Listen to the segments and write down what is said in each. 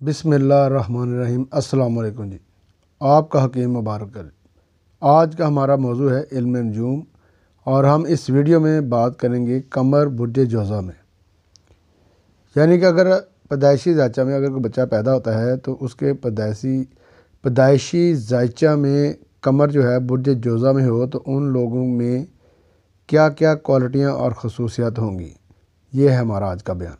बिस्मिल्लाहिर्रहमानिर्रहीम। अस्सलाम वालेकुम जी। आपका हकीम मुबारक करे। आज का हमारा मौजू है इल्म नजूम और हम इस वीडियो में बात करेंगे कमर बुर्ज जोज़ा में। यानी कि अगर पैदाइशी ज़ायचा में अगर कोई बच्चा पैदा होता है तो उसके पैदाइशी ज़ायचा में कमर जो है बुर्ज जोज़ा में हो तो उन लोगों में क्या क्या क्वालिटियाँ और खसूसियात होंगी, ये है हमारा आज का बयान।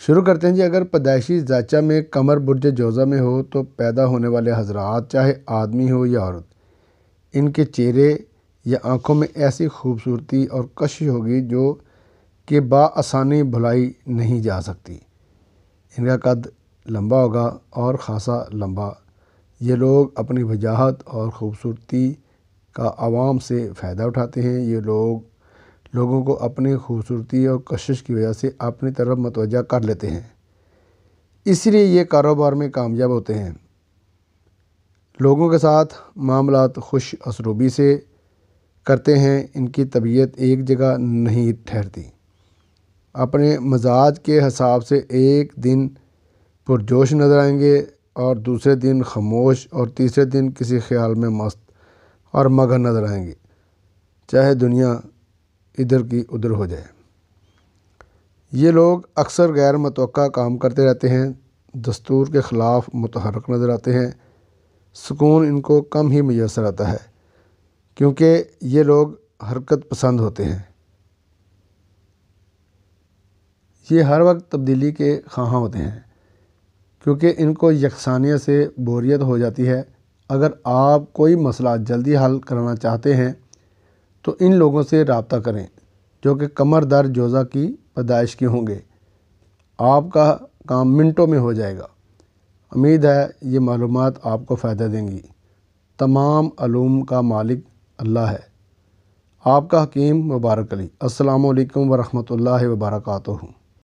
शुरू करते हैं जी। अगर पैदाइशी ज़ायचा में कमर बुर्ज जोज़ा में हो तो पैदा होने वाले हजरात चाहे आदमी हो या औरत, इनके चेहरे या आँखों में ऐसी खूबसूरती और कशिश होगी जो कि बाआसानी भुलाई नहीं जा सकती। इनका कद लंबा होगा और ख़ासा लंबा। ये लोग अपनी वजाहत और ख़ूबसूरती का आवाम से फ़ायदा उठाते हैं। ये लोगों को अपनी खूबसूरती और कशिश की वजह से अपनी तरफ मतवज्जा कर लेते हैं, इसलिए ये कारोबार में कामयाब होते हैं। लोगों के साथ मामलात खुश असलूबी से करते हैं। इनकी तबीयत एक जगह नहीं ठहरती। अपने मजाज के हिसाब से एक दिन पुरजोश नज़र आएंगे और दूसरे दिन खामोश और तीसरे दिन किसी ख्याल में मस्त और मगन नज़र आएंगे, चाहे दुनिया इधर की उधर हो जाए। ये लोग अक्सर गैर मुतवक्का काम करते रहते हैं, दस्तूर के ख़िलाफ़ मुतहर्रिक नज़र आते हैं। सुकून इनको कम ही मुयस्सर आता है क्योंकि ये लोग हरकत पसंद होते हैं। ये हर वक्त तब्दीली के ख़्वाहां होते हैं क्योंकि इनको यकसानियत से बोरियत हो जाती है। अगर आप कोई मसला जल्दी हल कराना चाहते हैं तो इन लोगों से रब्ता करें जो कि कमर दर जोज़ा की पैदाइश के होंगे। आपका काम मिनटों में हो जाएगा। उम्मीद है ये मालूमात आपको फ़ायदा देंगी। तमाम अलूम का मालिक अल्लाह है। आपका हकीम मुबारक अली। अस्सलामु अलैकुम वरहमतुल्लाहि वबरकातुहू।